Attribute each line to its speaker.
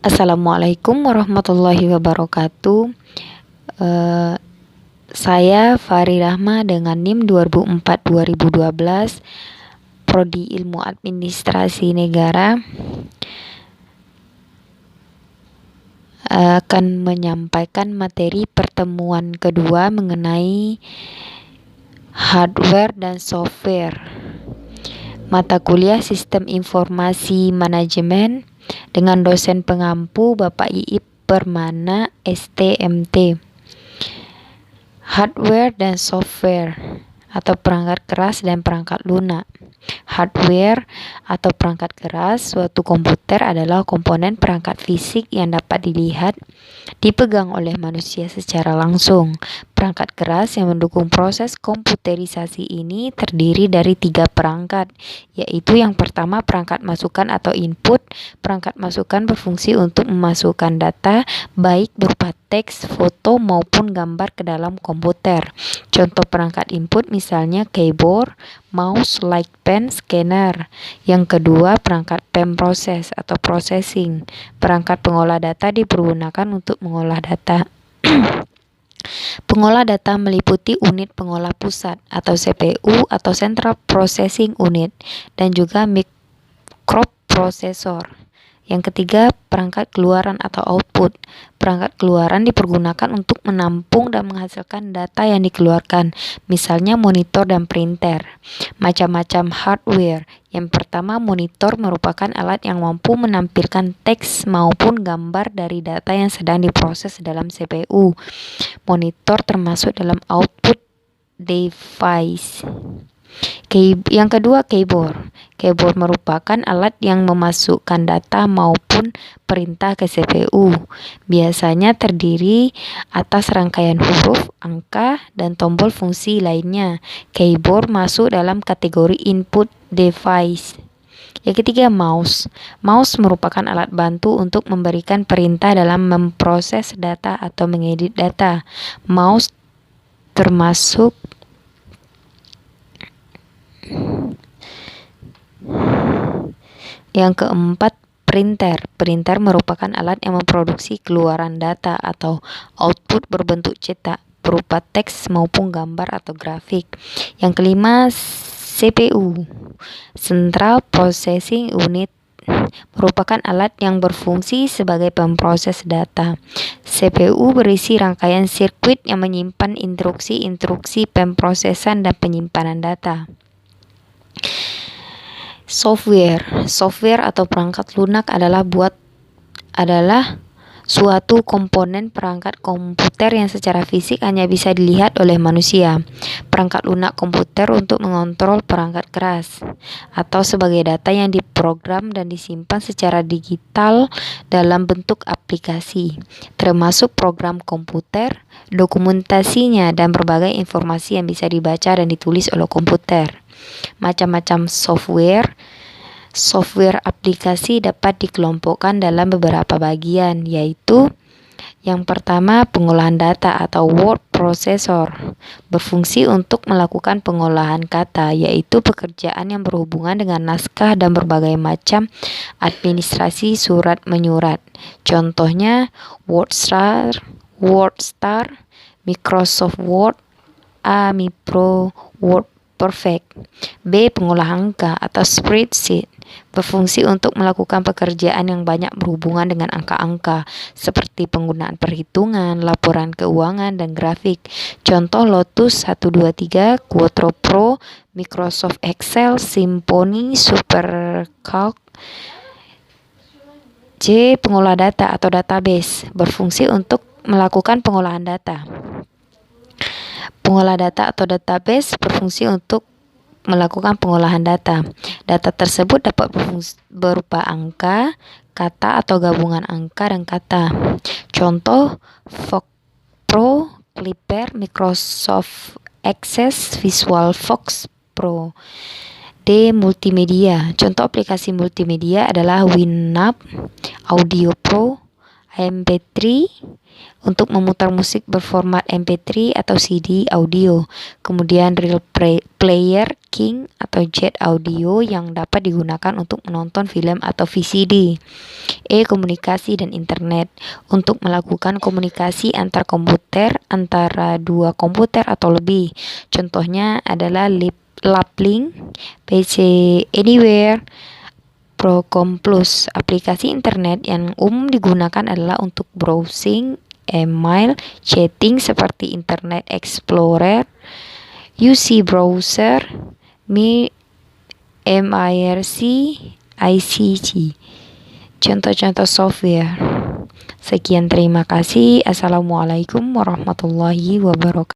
Speaker 1: Assalamualaikum warahmatullahi wabarakatuh. Eh, saya Fahri Rahma dengan NIM 2004-2012, Prodi Ilmu Administrasi Negara, akan menyampaikan materi pertemuan kedua mengenai hardware dan software. Mata kuliah Sistem Informasi Manajemen dengan dosen pengampu Bapak Iip Permana STMT. Hardware dan software atau perangkat keras dan perangkat lunak. Hardware atau perangkat keras suatu komputer adalah komponen perangkat fisik yang dapat dilihat, dipegang oleh manusia secara langsung. Perangkat keras yang mendukung proses komputerisasi ini terdiri dari 3 perangkat, yaitu yang pertama perangkat masukan atau input. Perangkat masukan berfungsi untuk memasukkan data baik berupa teks, foto maupun gambar ke dalam komputer. Contoh perangkat input misalnya keyboard, mouse, light pen, scanner. Yang kedua perangkat pemproses atau processing. Perangkat pengolah data dipergunakan untuk mengolah data. Pengolah data meliputi unit pengolah pusat atau CPU atau Central Processing Unit dan juga mikroprosesor. Yang ketiga, perangkat keluaran atau output. Perangkat keluaran dipergunakan untuk menampung dan menghasilkan data yang dikeluarkan, misalnya monitor dan printer. Macam-macam hardware. Yang pertama, monitor merupakan alat yang mampu menampilkan teks maupun gambar dari data yang sedang diproses dalam CPU. Monitor termasuk dalam output device. Yang kedua, keyboard. Keyboard merupakan alat yang memasukkan data maupun perintah ke CPU. Biasanya terdiri atas rangkaian huruf, angka, dan tombol fungsi lainnya. Keyboard masuk dalam kategori input device. Yang ketiga, mouse. Mouse merupakan alat bantu untuk memberikan perintah dalam memproses data atau mengedit data. Mouse termasuk yang keempat, printer. Printer merupakan alat yang memproduksi keluaran data atau output berbentuk cetak berupa teks maupun gambar atau grafik. Yang kelima, CPU. Central Processing Unit merupakan alat yang berfungsi sebagai pemproses data. CPU berisi rangkaian sirkuit yang menyimpan instruksi-instruksi pemprosesan dan penyimpanan data. Software atau perangkat lunak adalah suatu komponen perangkat komputer yang secara fisik hanya bisa dilihat oleh manusia. Perangkat lunak komputer untuk mengontrol perangkat keras atau sebagai data yang diprogram dan disimpan secara digital dalam bentuk aplikasi, termasuk program komputer, dokumentasinya, dan berbagai informasi yang bisa dibaca dan ditulis oleh komputer. Macam-macam software aplikasi dapat dikelompokkan dalam beberapa bagian, yaitu yang pertama, pengolahan data atau word processor berfungsi untuk melakukan pengolahan kata, yaitu pekerjaan yang berhubungan dengan naskah dan berbagai macam administrasi surat menyurat. Contohnya WordStar, Microsoft Word, Micro Word Perfect. B. Pengolah angka atau spreadsheet berfungsi untuk melakukan pekerjaan yang banyak berhubungan dengan angka-angka, seperti penggunaan perhitungan, laporan keuangan, dan grafik. Contoh Lotus 123, Quotro Pro, Microsoft Excel, Symphony, SuperCalc. C. Pengolah data atau database berfungsi untuk melakukan pengolahan data. Pengolah data atau database berfungsi untuk melakukan pengolahan data. Data tersebut dapat berupa angka, kata atau gabungan angka dan kata. Contoh Fox Pro, Clipper, Microsoft Access, VisualFox Pro. D. Multimedia. Contoh aplikasi multimedia adalah Winamp, Audio Pro, MP3 untuk memutar musik berformat MP3 atau CD audio. Kemudian Real player King atau Jet Audio yang dapat digunakan untuk menonton film atau VCD. Komunikasi dan internet. Untuk melakukan komunikasi antar komputer, antara dua komputer atau lebih. Contohnya adalah Laplink, PC Anywhere, Procom Plus. Aplikasi internet yang umum digunakan adalah untuk browsing, email, chatting seperti Internet Explorer, UC Browser, MIRC, ICG. Contoh-contoh software. Sekian, terima kasih. Assalamualaikum warahmatullahi wabarakatuh.